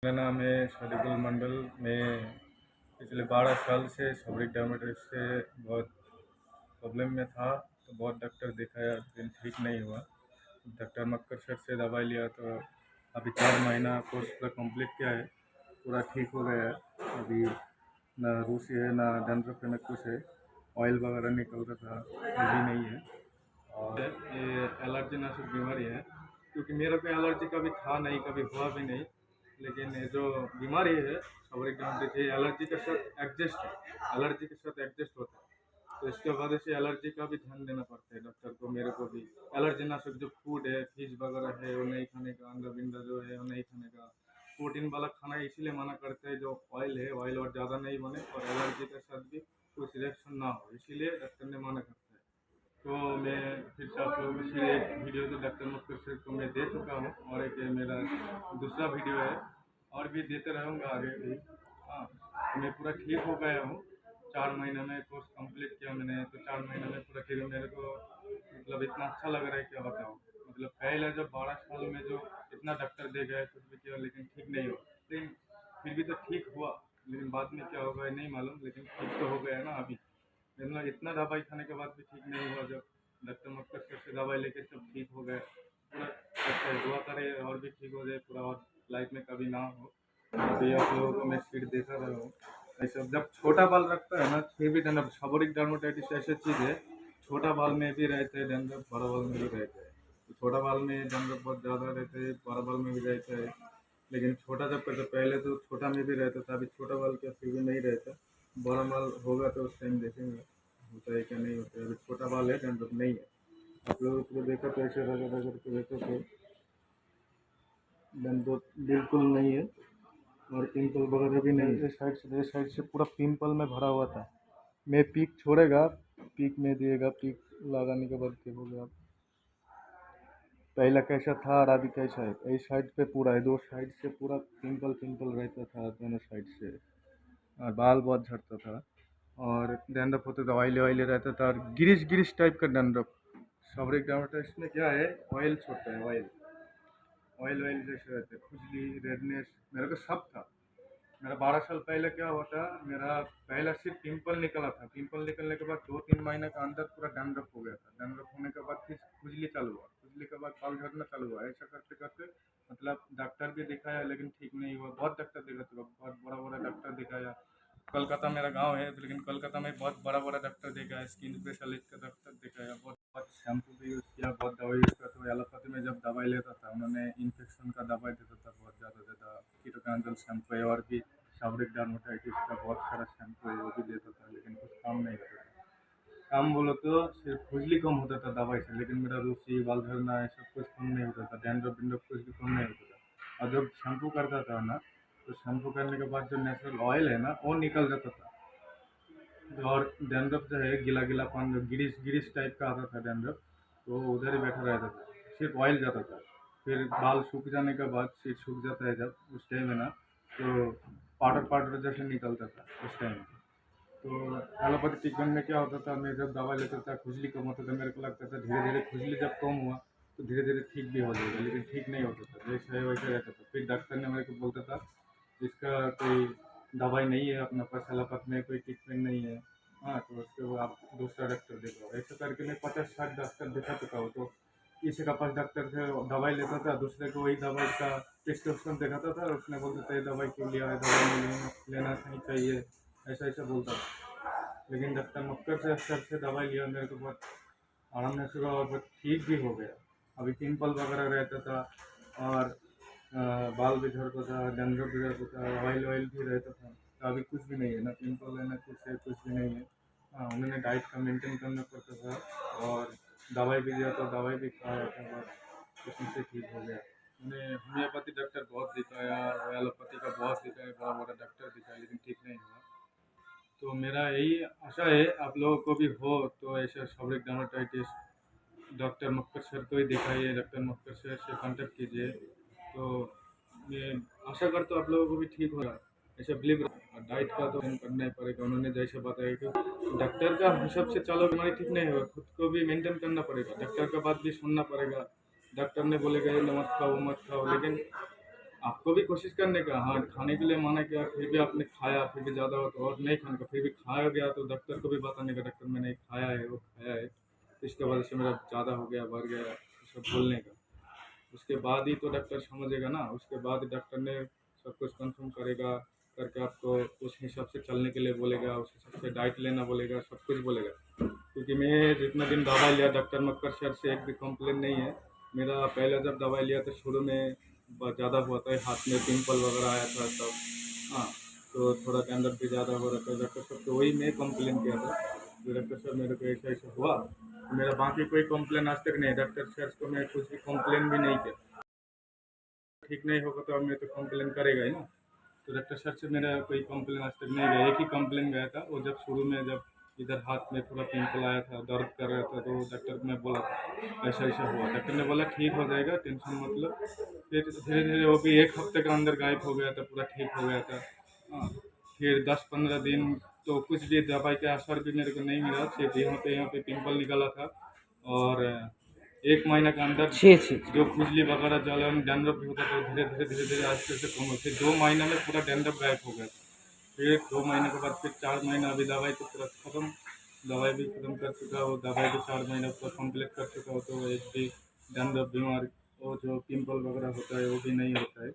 मेरा नाम है शरीफुल मंडल। मैं पिछले 12 साल से सबरिक डायबिटीज से बहुत प्रॉब्लम में था। तो बहुत डॉक्टर दिखाया लेकिन ठीक नहीं हुआ। डॉक्टर मक्कर सर से दवाई लिया तो अभी 4 महीना कोर्स पूरा कंप्लीट किया है, पूरा ठीक हो गया है। अभी ना रूसी है ना डैंड्रफ है ना कुछ है। ऑयल वगैरह निकल रहा था, वो भी नहीं है। और ये एलर्जी नाशक बीमारी है, क्योंकि मेरे को एलर्जी कभी था नहीं, कभी हुआ भी नहीं। लेकिन ये जो बीमारी है सबरिक डायबिटीज, ये एलर्जी के साथ एडजस्ट है, एलर्जी के साथ एडजस्ट होता है। तो इसके वजह से एलर्जी का भी ध्यान देना पड़ता है डॉक्टर को, मेरे को भी। एलर्जी नाशक जो फूड है, फिश वगैरह है, वो नहीं खाने का। अंडा बिंडा जो है वो नहीं खाने का। प्रोटीन वाला खाना इसीलिए मना करते हैं, जो ऑयल है ऑयल और ज़्यादा नहीं बने और एलर्जी के साथ भी कुछ रिएक्शन ना हो, इसीलिए डॉक्टर ने मना करता है। तो मैं फिर से आप लोगों को फिर एक वीडियो तो डॉक्टर मुख्तर सर को मैं दे चुका हूँ, और एक ये मेरा दूसरा वीडियो है, और भी देते रहूँगा आगे भी। हाँ, तो मैं पूरा ठीक हो गया हूँ। 4 महीने में कोर्स कंप्लीट किया मैंने, तो 4 महीने में पूरा ठीक है। मेरे को मतलब इतना अच्छा लग रहा है, क्या बताऊँ। मतलब पहले जब 12 साल में जो इतना डॉक्टर दे गए, कुछ भी किया लेकिन ठीक नहीं हुआ। लेकिन फिर भी तो ठीक हुआ, लेकिन बाद में क्या होगा ये नहीं मालूम, लेकिन ठीक तो हो गया ना अभी। मतलब इतना दवाई खाने के बाद भी ठीक नहीं हुआ, जब डॉक्टर मक्कर सर से दवाई लेके सब ठीक हो गया पूरा। अच्छा दुआ करे और भी ठीक हो जाए पूरा, और लाइफ में कभी ना हो। अभी आप लोगों को मैं सीट देखा रहा हूँ। ऐसा जब छोटा बाल रखता है ना, फिर भी डैंड्रफ, सेबोरिक डर्मेटाइटिस ऐसी चीज़ है, छोटा बाल में भी रहते हैं डैंड्रफ, बड़ा बाल में भी रहते हैं। तो छोटा बाल में डैंड्रफ बहुत ज़्यादा रहते हैं, बड़ा बाल में भी रहता है। लेकिन छोटा जब करते पहले तो छोटा में भी रहता था, अभी छोटा बाल क्या फिर भी नहीं रहता। बड़ा बाल होगा तो उस टाइम देखेंगे होता है क्या नहीं होता है। अभी छोटा बाल है, डैंड्रफ नहीं है। आप लोगों को देखा तो ऐसे रगड़ रगड़ के देखो तो डैंड्रफ बिल्कुल नहीं है, और पिंपल वगैरह भी नहीं है। इस साइड से पूरा पिंपल में भरा हुआ था। मैं पीक छोड़ेगा, पीक में दिएगा, पीक लगाने के बाद देखोगे आप पहला कैसा था और अभी कैसा है। इस साइड पे पूरा है, दो साइड से पूरा पिंपल पिंपल रहता था दोनों साइड से, और बाल बहुत झड़ता था, और डैंड्रफ होते तो ऑयली ऑयली रहता था, और गिरिश गिरिश टाइप का डैंड्रफ। सेबोरिक डायबिटीज में क्या है, ऑयल छोड़ता है, ऑयल ऑयल ऑयल जैसे रहते हैं, खुजली रेडनेस मेरे को सब था। मेरा 12 साल पहले क्या हुआ था, मेरा पहला सिर्फ पिंपल निकला था। पिंपल निकलने के बाद 2-3 महीने का अंदर पूरा डैंड्रफ हो गया था। डैंड्रफ होने के बाद फिर खुजली चालू हुआ, खुजली के बाद बाल झड़ना चालू हुआ। ऐसा करते करते मतलब डॉक्टर भी दिखाया लेकिन ठीक नहीं हुआ। बहुत डॉक्टर दिखा चुका, बहुत बड़ा बड़ा डॉक्टर दिखाया। कोलकाता मेरा गांव है, लेकिन कोलकाता में बहुत बड़ा बड़ा डॉक्टर दिखाया, स्किन स्पेशलिस्ट का डॉक्टर दिखाया, बहुत बहुत शैम्पू भी यूज़ किया, बहुत दवाई यूज़ किया। तो एलोपैथी में जब दवाई लेता था, उन्होंने इन्फेक्शन का दवाई देता था बहुत ज़्यादा कीटोकांजल शैम्पू है, और भी सेबोरिक डर्मेटाइटिस का बहुत सारा शैम्पू है, वो भी देता था, लेकिन कुछ काम नहीं होता था। काम बोलो तो सिर्फ खुजली कम होता था दवाई से, लेकिन मेरा रूसी बाल झड़ना है सब कुछ कम नहीं होता था, डैंड्रफ बिंड्रफ कुछ भी कम नहीं होता था। और जब शैम्पू करता था ना, तो शैम्पू करने के बाद जो नेचुरल ऑयल है ना, वो निकल जाता था। और डैंड्रफ जो है गिला गिलापन, जो गिरीश गिरीश टाइप का आता था डैंड्रफ, तो वो उधर ही बैठा रहता था, सिर्फ ऑयल जाता था। फिर बाल सूख जाने के बाद, सिर सूख जाता है जब, उस टाइम है ना, तो पाउडर पाउडर जैसे निकलता था उस टाइम। तो एलोपैथी ट्रीटमेंट में क्या होता था, मैं जब दवा लेता था खुजली कम होता था, मेरे को लगता था धीरे धीरे खुजली जब कम हुआ तो धीरे धीरे ठीक भी हो जाएगा, लेकिन ठीक नहीं होता था, जैसे है वैसे रहता था। फिर डॉक्टर ने मेरे को बोलता था इसका कोई दवाई नहीं है अपने पास, एलोपैथ में कोई ट्रीटमेंट नहीं है। हाँ, तो उसके बाद आप दूसरा डॉक्टर दिखाओ। ऐसे करके मैं 50-60 डॉक्टर दिखा चुका हूँ। तो किसी का पास डॉक्टर से दवाई लेता था, दूसरे को वही दवाई का प्रिस्क्रिप्शन दिखाता था, और उसने बोलता था ये दवाई क्यों लिया है, दवाई नहीं लेना नहीं चाहिए, ऐसा ऐसा बोलता था। लेकिन डॉक्टर मक्कर से सर से दवाई लिया, मेरे को बहुत आराम महसूस हुआ, और बहुत ठीक भी हो गया। अभी पिंपल वगैरह रहता था, और बाल भी झड़ता था, डैंड्रफ भी रहता था, ऑयल ऑयल भी रहता था। तो अभी कुछ भी नहीं है, ना पिंपल है ना कुछ है, कुछ भी नहीं है। हाँ, उन्होंने डाइट का मेंटेन करना पड़ता था, और दवाई भी दिया तो दवाई भी खाया था, बस उसमें से ठीक हो गया। मैंने होम्योपैथी डॉक्टर बहुत दिखाया, एलोपैथी का बहुत दिखाया, बड़ा बड़ा डॉक्टर दिखाया, लेकिन ठीक नहीं हुआ। तो मेरा यही आशा है आप लोगों को भी हो तो ऐसा सेबोरिक डर्मेटाइटिस, डॉक्टर मक्कर सर को ही दिखाइए, डॉक्टर मक्कर सर से कांटेक्ट कीजिए। तो मैं आशा करता हूँ आप लोगों को भी ठीक होगा, ऐसा बिलीव रखो। डाइट का तो करना ही पड़ेगा, उन्होंने जैसे बताया कि डॉक्टर का हिसाब से चलो बीमारी ठीक नहीं होगा, खुद को भी मेंटेन करना पड़ेगा, डॉक्टर का बात भी सुनना पड़ेगा। डॉक्टर ने बोलेगा ये मत खाओ मत खाओ, लेकिन आपको भी कोशिश करने का, हाँ खाने के लिए मना किया फिर भी आपने खाया, फिर भी ज़्यादा हो तो और नहीं खाने का, फिर भी खाया गया तो डॉक्टर को भी बताने का, डॉक्टर मैंने खाया है वो खाया है, तो इसके वजह से मेरा ज़्यादा हो गया, बढ़ गया, ये सब बोलने का। उसके बाद ही तो डॉक्टर समझेगा ना, उसके बाद डॉक्टर ने सब कुछ कंफर्म करेगा, करके आपको उस हिसाब से चलने के लिए बोलेगा, उस हिसाब से डाइट लेना बोलेगा, सब कुछ बोलेगा। क्योंकि मैं जितना दिन दवाई लिया डॉक्टर मक्कर सर से एक भी कंप्लेन नहीं है। मेरा पहले जब दवाई लिया तो शुरू में ज़्यादा हुआ था, हाथ में पिंपल वगैरह आया था सब। हाँ, तो थोड़ा डैंड्रफ भी ज़्यादा हो रहा था, डॉक्टर साहब तो वही मैं कंप्लेन किया था कि डॉक्टर साहब मेरे को ऐसा ऐसा हुआ। मेरा बाकी कोई कंप्लेन आज तक नहीं, डॉक्टर सर को मैं कुछ भी कंप्लेन भी नहीं किया। ठीक नहीं होगा तो अब मैं तो कंप्लेन करेगा ही ना। तो डॉक्टर सर से मेरा कोई कंप्लेन आज तक नहीं गया, एक ही कंप्लेन गया था, वो जब शुरू में जब इधर हाथ में थोड़ा पिंपल आया था, दर्द कर रहा था, तो डॉक्टर को मैं बोला था ऐसा ऐसा हुआ, डॉक्टर ने बोला ठीक हो जाएगा, टेंशन मतलब। फिर धीरे धीरे वो भी एक हफ्ते के अंदर गायब हो गया था, पूरा ठीक हो गया था। हाँ, फिर 10-15 दिन तो कुछ भी दवाई का असर भी मेरे को नहीं मिला, सिर्फ यहाँ पे पिंपल निकला था। और 1 महीना के अंदर छी छी छी। जो खुजली वगैरह जलन डैंड्रफ भी होता था, धीरे धीरे आस्ते से कम हो, फिर 2 महीना में पूरा डैंड्रफ गायब हो गया था। फिर 2 महीने के बाद फिर 4 महीना, अभी दवाई तो पूरा खत्म, दवाई भी खत्म कर चुका हो, दवाई भी 4 महीना पूरा कंप्लीट कर चुका हो, तो एक भी डैंड्रफ बीमार वो जो पिंपल वगैरह होता है वो भी नहीं होता है।